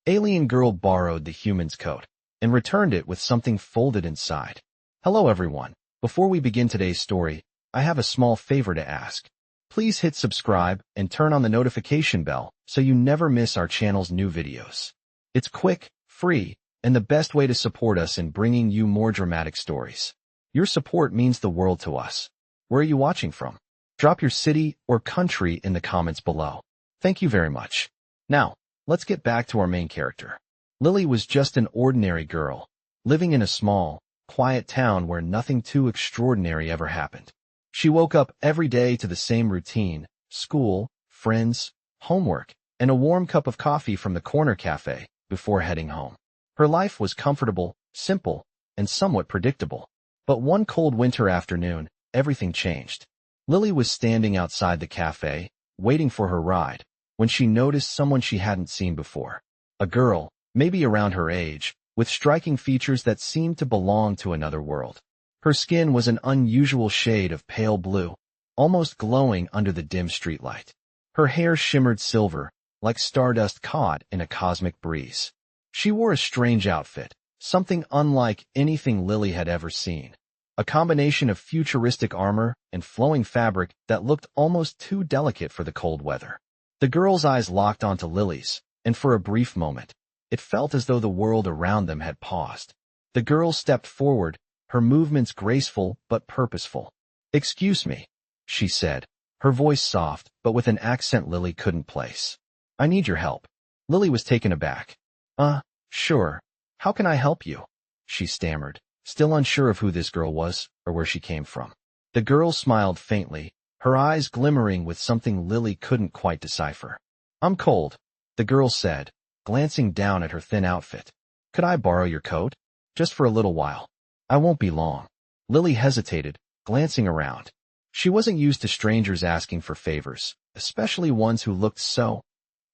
Alien girl borrowed the human's coat and returned it with something folded inside. Hello everyone. Before we begin today's story, I have a small favor to ask. Please hit subscribe and turn on the notification bell so you never miss our channel's new videos. It's quick, free, and the best way to support us in bringing you more dramatic stories. Your support means the world to us. Where are you watching from? Drop your city or country in the comments below. Thank you very much. Now, let's get back to our main character. Lily was just an ordinary girl, living in a small, quiet town where nothing too extraordinary ever happened. She woke up every day to the same routine: school, friends, homework, and a warm cup of coffee from the corner cafe before heading home. Her life was comfortable, simple, and somewhat predictable. But one cold winter afternoon, everything changed. Lily was standing outside the cafe, waiting for her ride, when she noticed someone she hadn't seen before. A girl, maybe around her age, with striking features that seemed to belong to another world. Her skin was an unusual shade of pale blue, almost glowing under the dim streetlight. Her hair shimmered silver, like stardust caught in a cosmic breeze. She wore a strange outfit, something unlike anything Lily had ever seen. A combination of futuristic armor and flowing fabric that looked almost too delicate for the cold weather. The girl's eyes locked onto Lily's, and for a brief moment, it felt as though the world around them had paused. The girl stepped forward, her movements graceful but purposeful. "Excuse me," she said, her voice soft but with an accent Lily couldn't place. "I need your help." Lily was taken aback. Sure. How can I help you?" she stammered, still unsure of who this girl was or where she came from. The girl smiled faintly, her eyes glimmering with something Lily couldn't quite decipher. "I'm cold," the girl said, glancing down at her thin outfit. "Could I borrow your coat? Just for a little while. I won't be long." Lily hesitated, glancing around. She wasn't used to strangers asking for favors, especially ones who looked so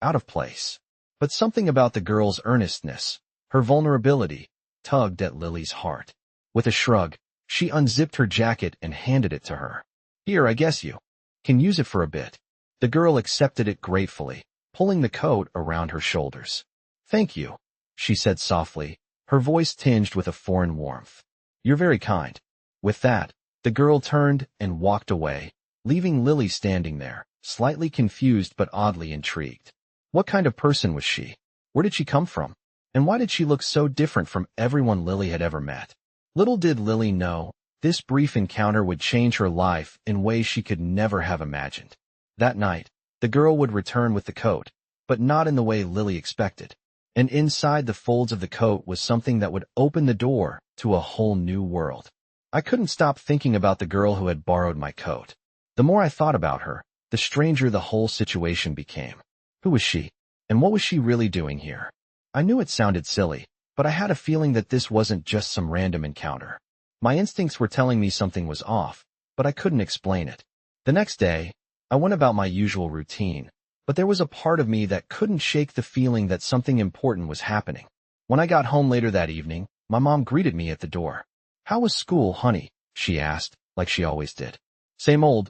out of place. But something about the girl's earnestness, her vulnerability, tugged at Lily's heart. With a shrug, she unzipped her jacket and handed it to her. "Here, I guess you can use it for a bit." The girl accepted it gratefully, pulling the coat around her shoulders. "Thank you," she said softly, her voice tinged with a foreign warmth. "You're very kind." With that, the girl turned and walked away, leaving Lily standing there, slightly confused but oddly intrigued. What kind of person was she? Where did she come from? And why did she look so different from everyone Lily had ever met? Little did Lily know, this brief encounter would change her life in ways she could never have imagined. That night, the girl would return with the coat, but not in the way Lily expected. And inside the folds of the coat was something that would open the door to a whole new world. I couldn't stop thinking about the girl who had borrowed my coat. The more I thought about her, the stranger the whole situation became. Who was she? And what was she really doing here? I knew it sounded silly, but I had a feeling that this wasn't just some random encounter. My instincts were telling me something was off, but I couldn't explain it. The next day, I went about my usual routine, but there was a part of me that couldn't shake the feeling that something important was happening. When I got home later that evening, my mom greeted me at the door. "How was school, honey?" she asked, like she always did. Same old,"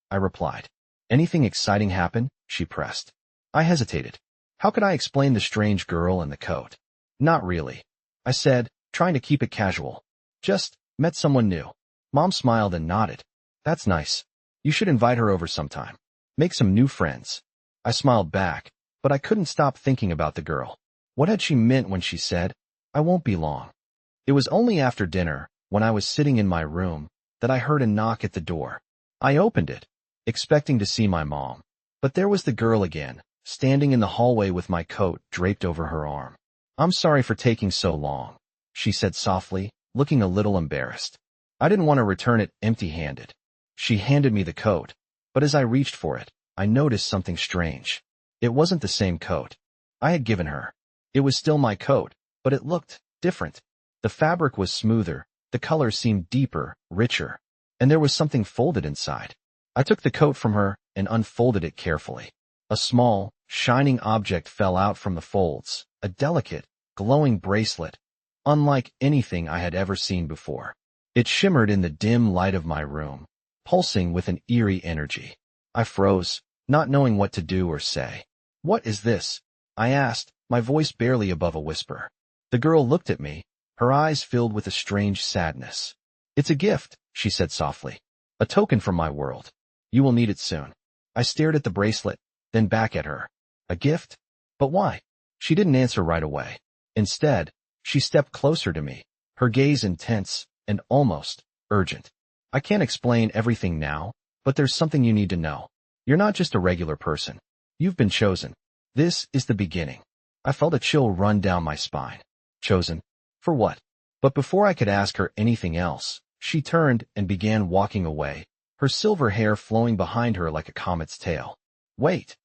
I replied. "Anything exciting happen?" she pressed. I hesitated. How could I explain the strange girl and the coat? "Not really," I said, trying to keep it casual. "Just met someone new." Mom smiled and nodded. "That's nice. You should invite her over sometime. Make some new friends." I smiled back, but I couldn't stop thinking about the girl. What had she meant when she said, "I won't be long"? It was only after dinner, when I was sitting in my room, that I heard a knock at the door. I opened it, expecting to see my mom. But there was the girl again, standing in the hallway with my coat draped over her arm. "I'm sorry for taking so long," she said softly, looking a little embarrassed. I didn't want to return it empty-handed. She handed me the coat, but as I reached for it, I noticed something strange. It wasn't the same coat I had given her. It was still my coat, but it looked different. The fabric was smoother, the color seemed deeper, richer, and there was something folded inside. I took the coat from her and unfolded it carefully. A small, shining object fell out from the folds, a delicate, glowing bracelet, unlike anything I had ever seen before. It shimmered in the dim light of my room, pulsing with an eerie energy. I froze, not knowing what to do or say. "What is this?" I asked, my voice barely above a whisper. The girl looked at me, her eyes filled with a strange sadness. It's a gift, she said softly. A token from my world. You will need it soon. I stared at the bracelet, then back at her. A gift? But why? She didn't answer right away. Instead, she stepped closer to me, her gaze intense and almost urgent. I can't explain everything now, but there's something you need to know. You're not just a regular person. You've been chosen. This is the beginning. I felt a chill run down my spine. Chosen? For what? But before I could ask her anything else, she turned and began walking away, her silver hair flowing behind her like a comet's tail. Wait!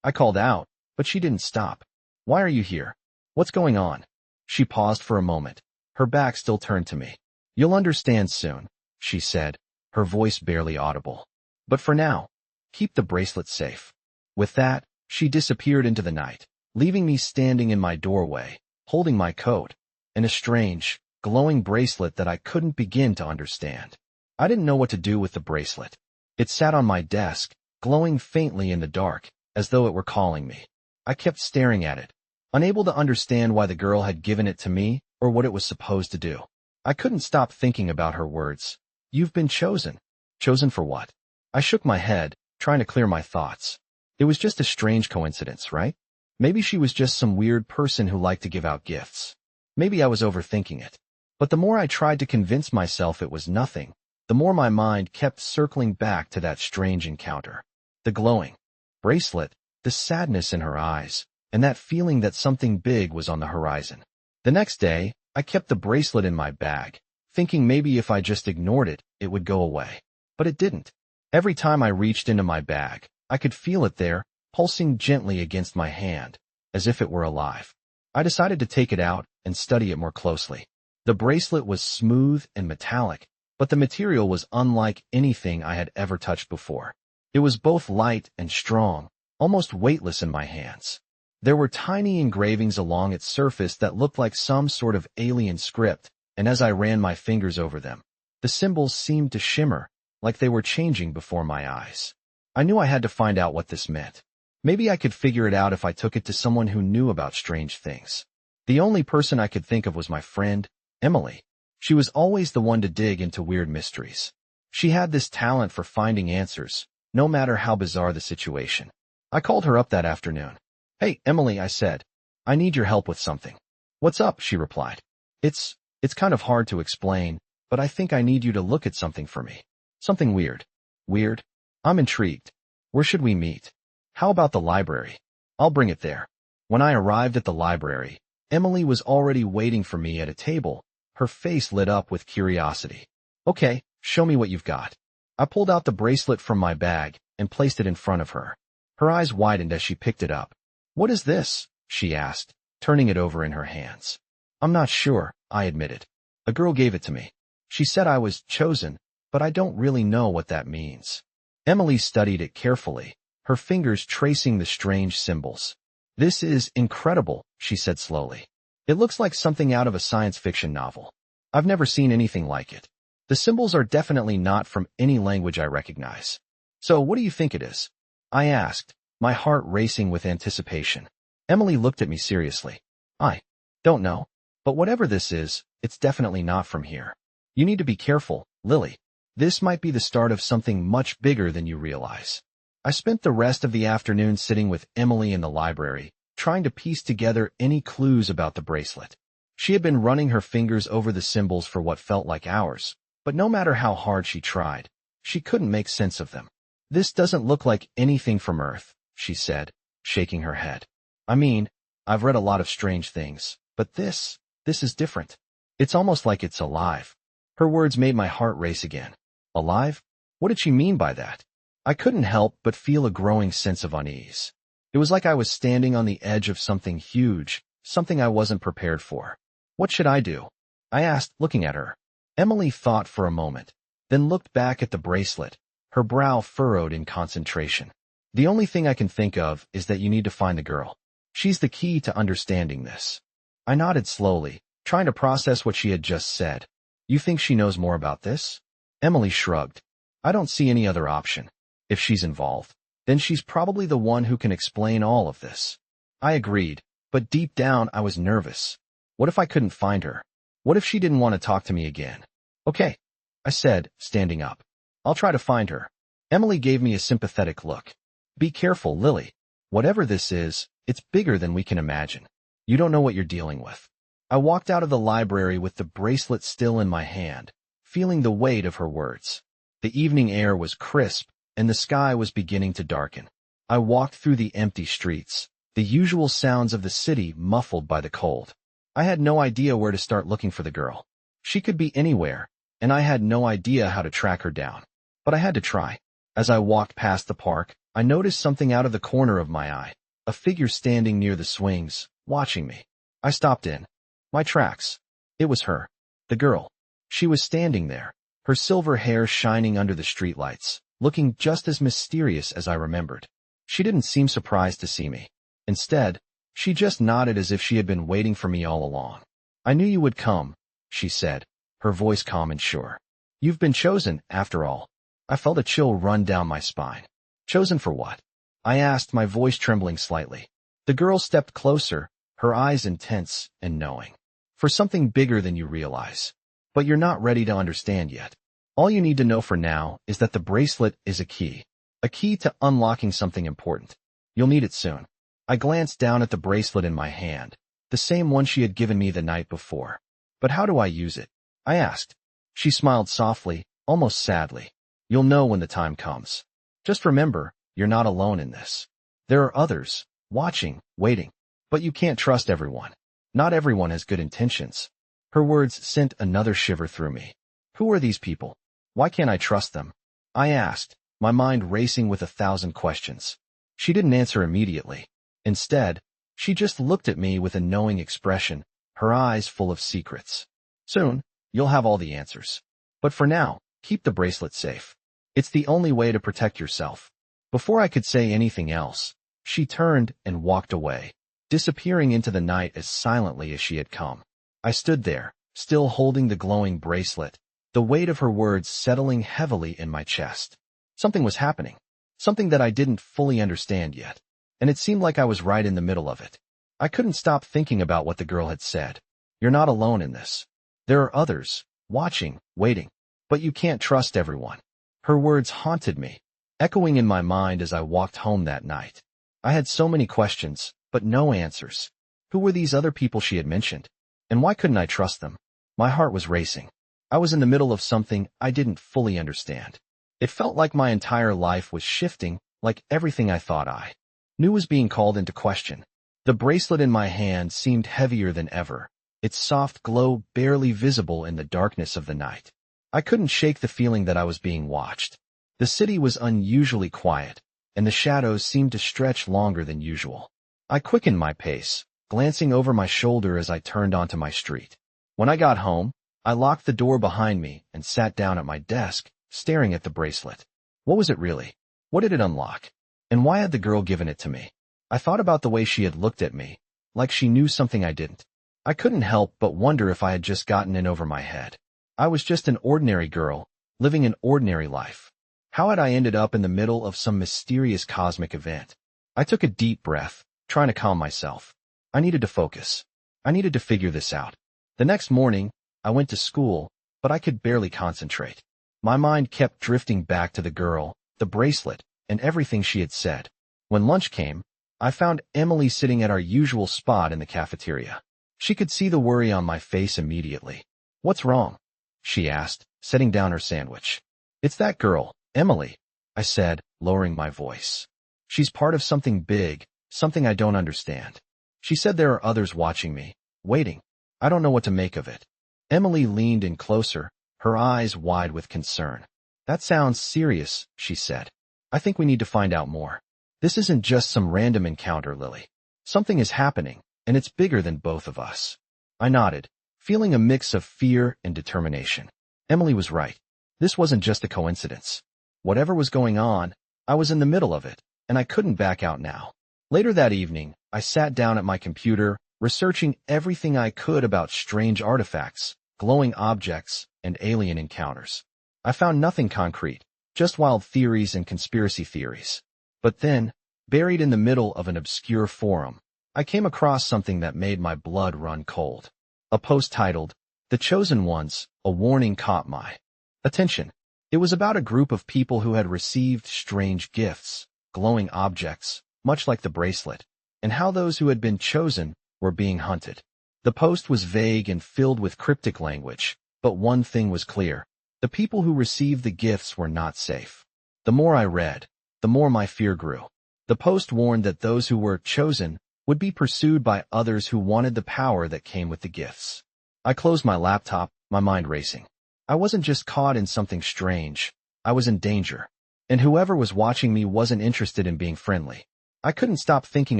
I called out, but she didn't stop. Why are you here? What's going on? She paused for a moment, her back still turned to me. You'll understand soon, she said, her voice barely audible. But for now, keep the bracelet safe. With that, she disappeared into the night, leaving me standing in my doorway, holding my coat, and a strange, glowing bracelet that I couldn't begin to understand. I didn't know what to do with the bracelet. It sat on my desk, glowing faintly in the dark, as though it were calling me. I kept staring at it, unable to understand why the girl had given it to me or what it was supposed to do. I couldn't stop thinking about her words. You've been chosen. Chosen for what? I shook my head, trying to clear my thoughts. It was just a strange coincidence, right? Maybe she was just some weird person who liked to give out gifts. Maybe I was overthinking it. But the more I tried to convince myself it was nothing, the more my mind kept circling back to that strange encounter. The glowing bracelet, the sadness in her eyes, and that feeling that something big was on the horizon. The next day, I kept the bracelet in my bag, thinking maybe if I just ignored it, it would go away. But it didn't. Every time I reached into my bag, I could feel it there, pulsing gently against my hand, as if it were alive. I decided to take it out and study it more closely. The bracelet was smooth and metallic, but the material was unlike anything I had ever touched before. It was both light and strong, almost weightless in my hands. There were tiny engravings along its surface that looked like some sort of alien script, and as I ran my fingers over them, the symbols seemed to shimmer, like they were changing before my eyes. I knew I had to find out what this meant. Maybe I could figure it out if I took it to someone who knew about strange things. The only person I could think of was my friend, Emily. She was always the one to dig into weird mysteries. She had this talent for finding answers, no matter how bizarre the situation. I called her up that afternoon. Hey, Emily, I said. I need your help with something. What's up? She replied. It's kind of hard to explain, but I think I need you to look at something for me. Something weird. Weird? I'm intrigued. Where should we meet? How about the library? I'll bring it there. When I arrived at the library, Emily was already waiting for me at a table, her face lit up with curiosity. Okay, show me what you've got. I pulled out the bracelet from my bag and placed it in front of her. Her eyes widened as she picked it up. What is this? She asked, turning it over in her hands. I'm not sure, I admitted. A girl gave it to me. She said I was chosen, but I don't really know what that means. Emily studied it carefully, her fingers tracing the strange symbols. This is incredible, she said slowly. It looks like something out of a science fiction novel. I've never seen anything like it. The symbols are definitely not from any language I recognize. So what do you think it is? I asked, my heart racing with anticipation. Emily looked at me seriously. I don't know, but whatever this is, it's definitely not from here. You need to be careful, Lily. This might be the start of something much bigger than you realize. I spent the rest of the afternoon sitting with Emily in the library, trying to piece together any clues about the bracelet. She had been running her fingers over the symbols for what felt like hours, but no matter how hard she tried, she couldn't make sense of them. This doesn't look like anything from Earth, she said, shaking her head. I mean, I've read a lot of strange things, but this is different. It's almost like it's alive. Her words made my heart race again. Alive? What did she mean by that? I couldn't help but feel a growing sense of unease. It was like I was standing on the edge of something huge, something I wasn't prepared for. What should I do? I asked, looking at her. Emily thought for a moment, then looked back at the bracelet, her brow furrowed in concentration. The only thing I can think of is that you need to find the girl. She's the key to understanding this. I nodded slowly, trying to process what she had just said. You think she knows more about this? Emily shrugged. I don't see any other option. If she's involved, then she's probably the one who can explain all of this. I agreed, But deep down, I was nervous. What if I couldn't find her? What if she didn't want to talk to me again? Okay, I said, standing up. I'll try to find her. Emily gave me a sympathetic look. Be careful, Lily. Whatever this is, it's bigger than we can imagine. You don't know what you're dealing with. I walked out of the library with the bracelet still in my hand, feeling the weight of her words. The evening air was crisp, and the sky was beginning to darken. I walked through the empty streets, the usual sounds of the city muffled by the cold. I had no idea where to start looking for the girl. She could be anywhere, and I had no idea how to track her down. But I had to try. As I walked past the park, I noticed something out of the corner of my eye, a figure standing near the swings, watching me. I stopped in. My tracks. It was her. The girl. She was standing there, her silver hair shining under the streetlights, looking just as mysterious as I remembered. She didn't seem surprised to see me. Instead, she just nodded as if she had been waiting for me all along. I knew you would come, she said, her voice calm and sure. You've been chosen, after all. I felt a chill run down my spine. Chosen for what? I asked, my voice trembling slightly. The girl stepped closer, her eyes intense and knowing. For something bigger than you realize. But you're not ready to understand yet. All you need to know for now is that the bracelet is a key to unlocking something important. You'll need it soon. I glanced down at the bracelet in my hand, the same one she had given me the night before. But how do I use it? I asked. She smiled softly, almost sadly. You'll know when the time comes. Just remember, you're not alone in this. There are others, watching, waiting. But you can't trust everyone. Not everyone has good intentions. Her words sent another shiver through me. Who are these people? Why can't I trust them? I asked, my mind racing with 1,000 questions. She didn't answer immediately. Instead, she just looked at me with a knowing expression, her eyes full of secrets. Soon, you'll have all the answers. But for now, keep the bracelet safe. It's the only way to protect yourself. Before I could say anything else, she turned and walked away, disappearing into the night as silently as she had come. I stood there, still holding the glowing bracelet, the weight of her words settling heavily in my chest. Something was happening, something that I didn't fully understand yet, and it seemed like I was right in the middle of it. I couldn't stop thinking about what the girl had said. You're not alone in this. There are others, watching, waiting, but you can't trust everyone. Her words haunted me, echoing in my mind as I walked home that night. I had so many questions, but no answers. Who were these other people she had mentioned? And why couldn't I trust them? My heart was racing. I was in the middle of something I didn't fully understand. It felt like my entire life was shifting, like everything I thought I knew was being called into question. The bracelet in my hand seemed heavier than ever, its soft glow barely visible in the darkness of the night. I couldn't shake the feeling that I was being watched. The city was unusually quiet, and the shadows seemed to stretch longer than usual. I quickened my pace, glancing over my shoulder as I turned onto my street. When I got home, I locked the door behind me and sat down at my desk, staring at the bracelet. What was it really? What did it unlock? And why had the girl given it to me? I thought about the way she had looked at me, like she knew something I didn't. I couldn't help but wonder if I had just gotten in over my head. I was just an ordinary girl, living an ordinary life. How had I ended up in the middle of some mysterious cosmic event? I took a deep breath, trying to calm myself. I needed to focus. I needed to figure this out. The next morning, I went to school, but I could barely concentrate. My mind kept drifting back to the girl, the bracelet, and everything she had said. When lunch came, I found Emily sitting at our usual spot in the cafeteria. She could see the worry on my face immediately. What's wrong? She asked, setting down her sandwich. It's that girl, Emily, I said, lowering my voice. She's part of something big, something I don't understand. She said there are others watching me, waiting. I don't know what to make of it. Emily leaned in closer, her eyes wide with concern. That sounds serious, she said. I think we need to find out more. This isn't just some random encounter, Lily. Something is happening, and it's bigger than both of us. I nodded, feeling a mix of fear and determination. Emily was right. This wasn't just a coincidence. Whatever was going on, I was in the middle of it, and I couldn't back out now. Later that evening, I sat down at my computer, researching everything I could about strange artifacts, glowing objects, and alien encounters. I found nothing concrete, just wild theories and conspiracy theories. But then, buried in the middle of an obscure forum, I came across something that made my blood run cold. A post titled, "The Chosen Ones, a Warning," caught my attention. It was about a group of people who had received strange gifts, glowing objects, much like the bracelet, and how those who had been chosen were being hunted. The post was vague and filled with cryptic language, but one thing was clear. The people who received the gifts were not safe. The more I read, the more my fear grew. The post warned that those who were chosen would be pursued by others who wanted the power that came with the gifts. I closed my laptop, my mind racing. I wasn't just caught in something strange. I was in danger. And whoever was watching me wasn't interested in being friendly. I couldn't stop thinking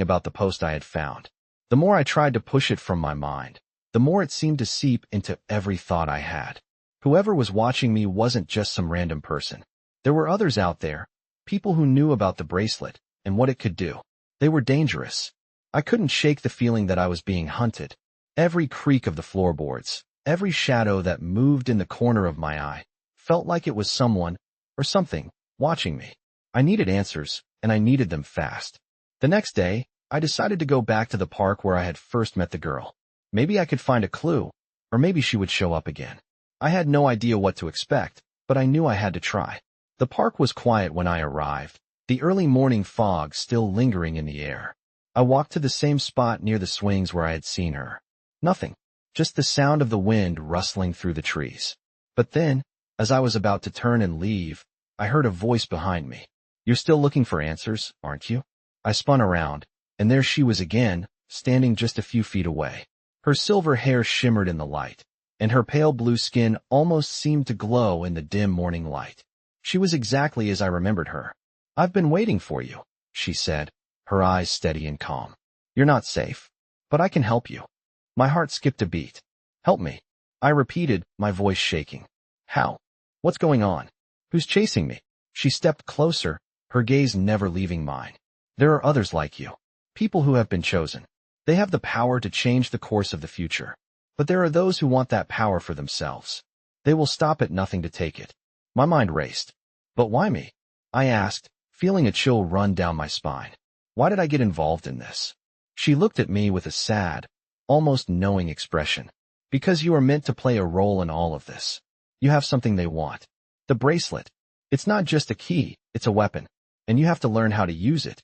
about the post I had found. The more I tried to push it from my mind, the more it seemed to seep into every thought I had. Whoever was watching me wasn't just some random person. There were others out there, people who knew about the bracelet and what it could do. They were dangerous. I couldn't shake the feeling that I was being hunted. Every creak of the floorboards, every shadow that moved in the corner of my eye, felt like it was someone, or something, watching me. I needed answers, and I needed them fast. The next day, I decided to go back to the park where I had first met the girl. Maybe I could find a clue, or maybe she would show up again. I had no idea what to expect, but I knew I had to try. The park was quiet when I arrived, the early morning fog still lingering in the air. I walked to the same spot near the swings where I had seen her. Nothing, just the sound of the wind rustling through the trees. But then, as I was about to turn and leave, I heard a voice behind me. "You're still looking for answers, aren't you?" I spun around, and there she was again, standing just a few feet away. Her silver hair shimmered in the light, and her pale blue skin almost seemed to glow in the dim morning light. She was exactly as I remembered her. "I've been waiting for you," she said, her eyes steady and calm. "You're not safe, but I can help you." My heart skipped a beat. "Help me," I repeated, my voice shaking. "How? What's going on? Who's chasing me?" She stepped closer, her gaze never leaving mine. "There are others like you, people who have been chosen. They have the power to change the course of the future. But there are those who want that power for themselves. They will stop at nothing to take it." My mind raced. "But why me?" I asked, feeling a chill run down my spine. Why did I get involved in this? She looked at me with a sad, almost knowing expression. "Because you are meant to play a role in all of this. You have something they want. The bracelet. It's not just a key, it's a weapon. And you have to learn how to use it."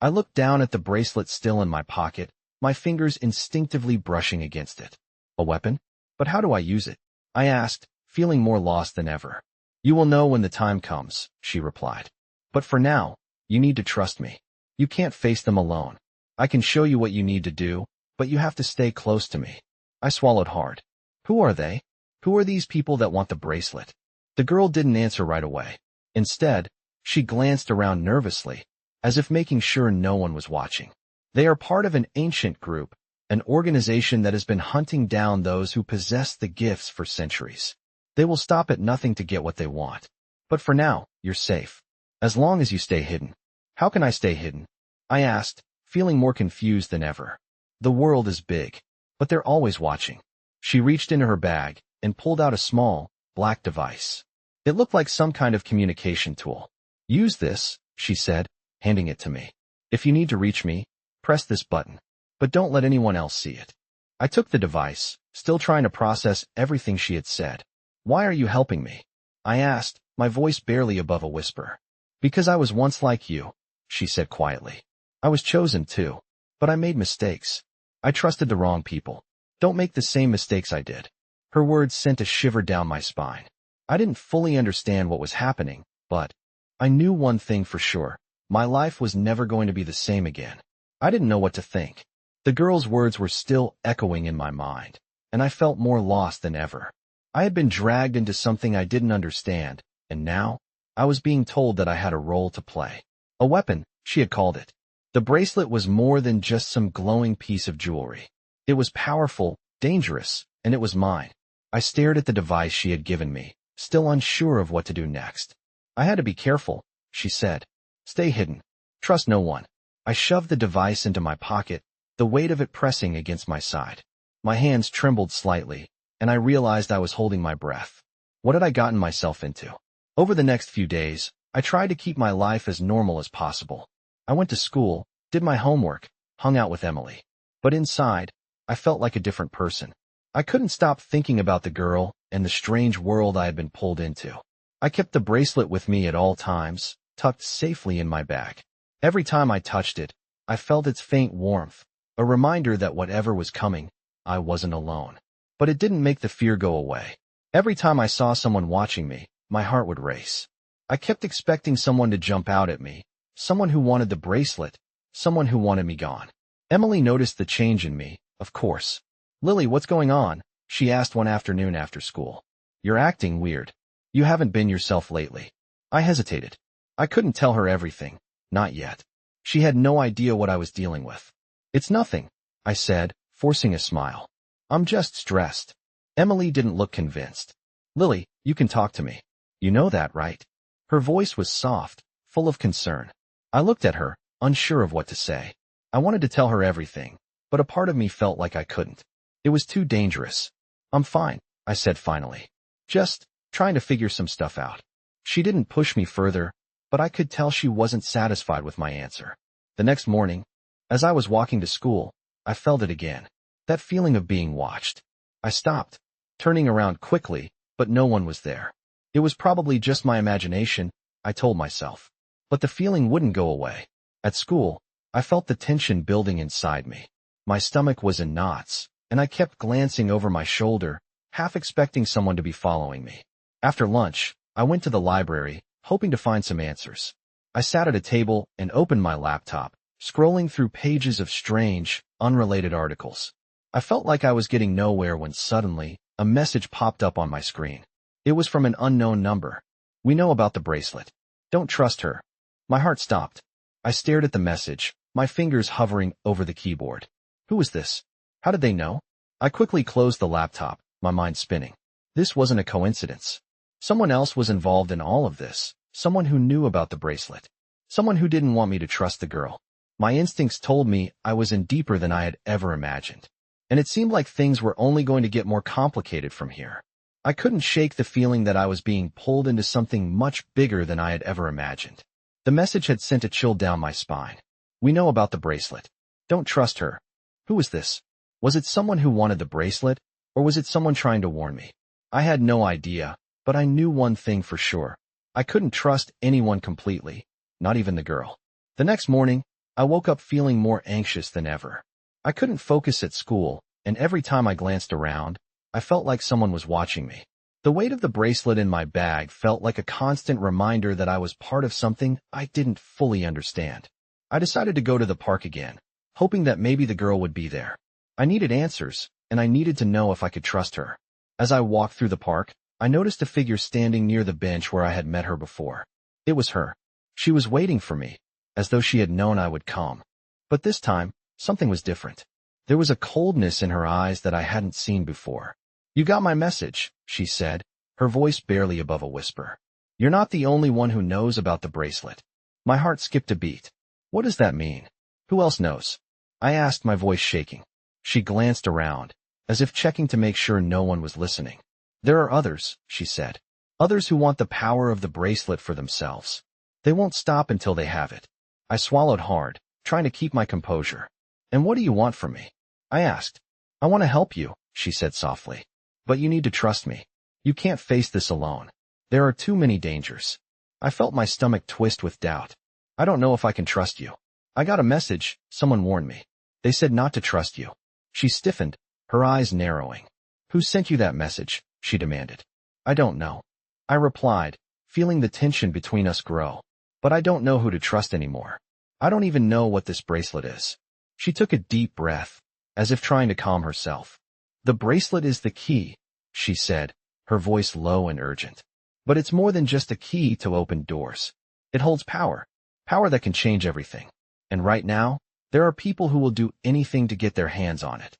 I looked down at the bracelet still in my pocket, my fingers instinctively brushing against it. "A weapon? But how do I use it?" I asked, feeling more lost than ever. "You will know when the time comes," she replied. "But for now, you need to trust me. You can't face them alone. I can show you what you need to do, but you have to stay close to me." I swallowed hard. "Who are they? Who are these people that want the bracelet?" The girl didn't answer right away. Instead, she glanced around nervously, as if making sure no one was watching. "They are part of an ancient group, an organization that has been hunting down those who possess the gifts for centuries. They will stop at nothing to get what they want. But for now, you're safe. As long as you stay hidden." "How can I stay hidden?" I asked, feeling more confused than ever. "The world is big, but they're always watching." She reached into her bag and pulled out a small, black device. It looked like some kind of communication tool. "Use this," she said, handing it to me. "If you need to reach me, press this button. But don't let anyone else see it." I took the device, still trying to process everything she had said. "Why are you helping me?" I asked, my voice barely above a whisper. "Because I was once like you," she said quietly. "I was chosen too, but I made mistakes. I trusted the wrong people. Don't make the same mistakes I did." Her words sent a shiver down my spine. I didn't fully understand what was happening, but I knew one thing for sure. My life was never going to be the same again. I didn't know what to think. The girl's words were still echoing in my mind, and I felt more lost than ever. I had been dragged into something I didn't understand, and now I was being told that I had a role to play. A weapon, she had called it. The bracelet was more than just some glowing piece of jewelry. It was powerful, dangerous, and it was mine. I stared at the device she had given me, still unsure of what to do next. "I had to be careful," she said. "Stay hidden. Trust no one." I shoved the device into my pocket, the weight of it pressing against my side. My hands trembled slightly, and I realized I was holding my breath. What had I gotten myself into? Over the next few days, I tried to keep my life as normal as possible. I went to school, did my homework, hung out with Emily. But inside, I felt like a different person. I couldn't stop thinking about the girl and the strange world I had been pulled into. I kept the bracelet with me at all times, tucked safely in my bag. Every time I touched it, I felt its faint warmth, a reminder that whatever was coming, I wasn't alone. But it didn't make the fear go away. Every time I saw someone watching me, my heart would race. I kept expecting someone to jump out at me, someone who wanted the bracelet, someone who wanted me gone. Emily noticed the change in me, of course. "Lily, what's going on?" she asked one afternoon after school. "You're acting weird. You haven't been yourself lately." I hesitated. I couldn't tell her everything, not yet. She had no idea what I was dealing with. "It's nothing," I said, forcing a smile. "I'm just stressed." Emily didn't look convinced. "Lily, you can talk to me. You know that, right?" Her voice was soft, full of concern. I looked at her, unsure of what to say. I wanted to tell her everything, but a part of me felt like I couldn't. It was too dangerous. "I'm fine," I said finally. "Just trying to figure some stuff out." She didn't push me further, but I could tell she wasn't satisfied with my answer. The next morning, as I was walking to school, I felt it again. That feeling of being watched. I stopped, turning around quickly, but no one was there. It was probably just my imagination, I told myself. But the feeling wouldn't go away. At school, I felt the tension building inside me. My stomach was in knots, and I kept glancing over my shoulder, half expecting someone to be following me. After lunch, I went to the library, hoping to find some answers. I sat at a table and opened my laptop, scrolling through pages of strange, unrelated articles. I felt like I was getting nowhere when suddenly, a message popped up on my screen. It was from an unknown number. "We know about the bracelet. Don't trust her." My heart stopped. I stared at the message, my fingers hovering over the keyboard. Who was this? How did they know? I quickly closed the laptop, my mind spinning. This wasn't a coincidence. Someone else was involved in all of this, someone who knew about the bracelet, someone who didn't want me to trust the girl. My instincts told me I was in deeper than I had ever imagined. And it seemed like things were only going to get more complicated from here. I couldn't shake the feeling that I was being pulled into something much bigger than I had ever imagined. The message had sent a chill down my spine. "We know about the bracelet. Don't trust her." Who was this? Was it someone who wanted the bracelet, or was it someone trying to warn me? I had no idea, but I knew one thing for sure. I couldn't trust anyone completely, not even the girl. The next morning, I woke up feeling more anxious than ever. I couldn't focus at school, and every time I glanced around, I felt like someone was watching me. The weight of the bracelet in my bag felt like a constant reminder that I was part of something I didn't fully understand. I decided to go to the park again, hoping that maybe the girl would be there. I needed answers, and I needed to know if I could trust her. As I walked through the park, I noticed a figure standing near the bench where I had met her before. It was her. She was waiting for me, as though she had known I would come. But this time, something was different. There was a coldness in her eyes that I hadn't seen before. "You got my message," she said, her voice barely above a whisper. "You're not the only one who knows about the bracelet." My heart skipped a beat. What does that mean? Who else knows? I asked, my voice shaking. She glanced around, as if checking to make sure no one was listening. "There are others," she said. "Others who want the power of the bracelet for themselves. They won't stop until they have it." I swallowed hard, trying to keep my composure. "And what do you want from me?" I asked. "I want to help you," she said softly. "But you need to trust me. You can't face this alone. There are too many dangers." I felt my stomach twist with doubt. "I don't know if I can trust you. I got a message, someone warned me. They said not to trust you." She stiffened, her eyes narrowing. "Who sent you that message?" she demanded. "I don't know," I replied, feeling the tension between us grow. "But I don't know who to trust anymore. I don't even know what this bracelet is." She took a deep breath, as if trying to calm herself. "The bracelet is the key," she said, her voice low and urgent. "But it's more than just a key to open doors. It holds power, power that can change everything. And right now, there are people who will do anything to get their hands on it."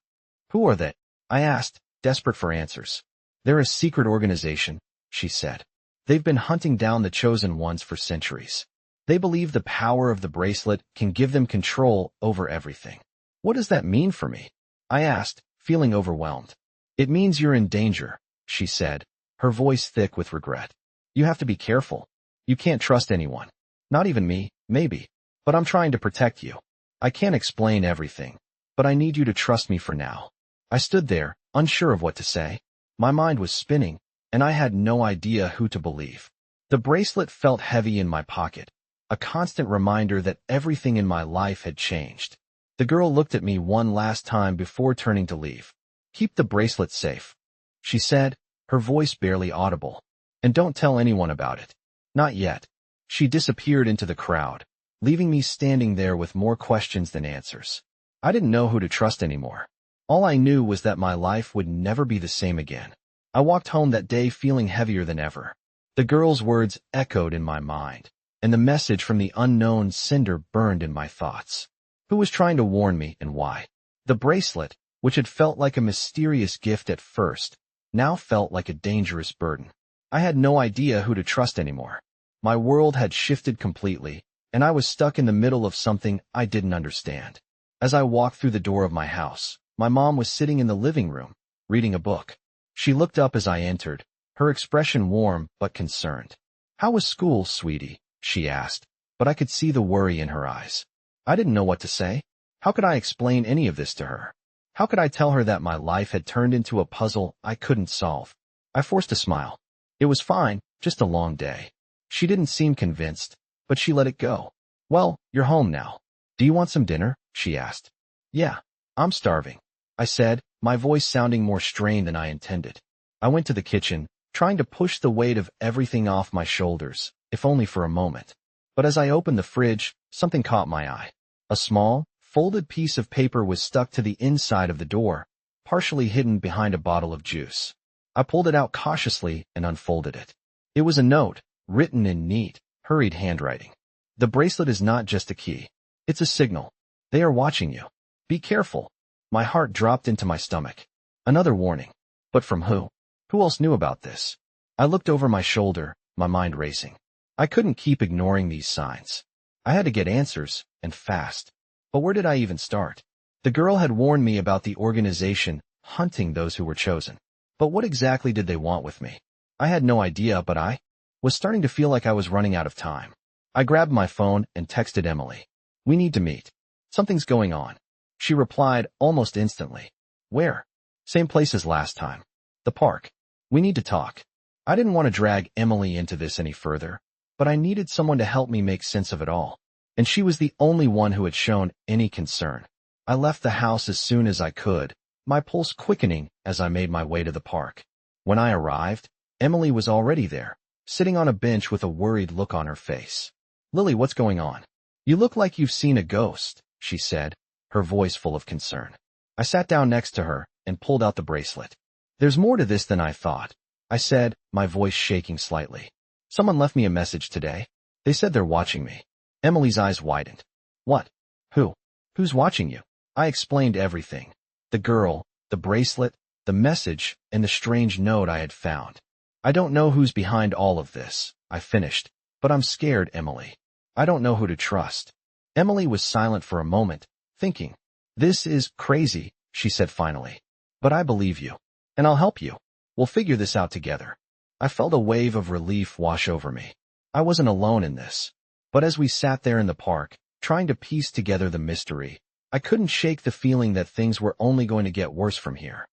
"Who are they?" I asked, desperate for answers. "They're a secret organization," she said. "They've been hunting down the chosen ones for centuries. They believe the power of the bracelet can give them control over everything." "What does that mean for me?" I asked, feeling overwhelmed. "It means you're in danger," she said, her voice thick with regret. "You have to be careful. You can't trust anyone. Not even me, maybe. But I'm trying to protect you. I can't explain everything, but I need you to trust me for now." I stood there, unsure of what to say. My mind was spinning, and I had no idea who to believe. The bracelet felt heavy in my pocket, a constant reminder that everything in my life had changed. The girl looked at me one last time before turning to leave. "Keep the bracelet safe," she said, her voice barely audible. "And don't tell anyone about it." "Not yet." She disappeared into the crowd, leaving me standing there with more questions than answers. I didn't know who to trust anymore. All I knew was that my life would never be the same again. I walked home that day feeling heavier than ever. The girl's words echoed in my mind, and the message from the unknown cinder burned in my thoughts. Who was trying to warn me, and why? The bracelet, which had felt like a mysterious gift at first, now felt like a dangerous burden. I had no idea who to trust anymore. My world had shifted completely, and I was stuck in the middle of something I didn't understand. As I walked through the door of my house, my mom was sitting in the living room, reading a book. She looked up as I entered, her expression warm but concerned. "How was school, sweetie?" she asked, but I could see the worry in her eyes. I didn't know what to say. How could I explain any of this to her? How could I tell her that my life had turned into a puzzle I couldn't solve? I forced a smile. "It was fine, just a long day." She didn't seem convinced, but she let it go. "Well, you're home now. Do you want some dinner?" she asked. "Yeah, I'm starving," I said, my voice sounding more strained than I intended. I went to the kitchen, trying to push the weight of everything off my shoulders, if only for a moment. But as I opened the fridge, something caught my eye. A small, folded piece of paper was stuck to the inside of the door, partially hidden behind a bottle of juice. I pulled it out cautiously and unfolded it. It was a note, written in neat, hurried handwriting. "The bracelet is not just a key. It's a signal. They are watching you. Be careful." My heart dropped into my stomach. Another warning. But from who? Who else knew about this? I looked over my shoulder, my mind racing. I couldn't keep ignoring these signs. I had to get answers, and fast. But where did I even start? The girl had warned me about the organization hunting those who were chosen. But what exactly did they want with me? I had no idea, but I was starting to feel like I was running out of time. I grabbed my phone and texted Emily. "We need to meet. Something's going on." She replied almost instantly. "Where?" "Same place as last time. The park. We need to talk." I didn't want to drag Emily into this any further, but I needed someone to help me make sense of it all. And she was the only one who had shown any concern. I left the house as soon as I could, my pulse quickening as I made my way to the park. When I arrived, Emily was already there, sitting on a bench with a worried look on her face. "Lily, what's going on? You look like you've seen a ghost," she said, her voice full of concern. I sat down next to her and pulled out the bracelet. "There's more to this than I thought," I said, my voice shaking slightly. "Someone left me a message today. They said they're watching me." Emily's eyes widened. "What? Who? Who's watching you?" I explained everything. The girl, the bracelet, the message, and the strange note I had found. "I don't know who's behind all of this," I finished, "but I'm scared, Emily. I don't know who to trust." Emily was silent for a moment, thinking. "This is crazy," she said finally. "But I believe you. And I'll help you. We'll figure this out together." I felt a wave of relief wash over me. I wasn't alone in this. But as we sat there in the park, trying to piece together the mystery, I couldn't shake the feeling that things were only going to get worse from here.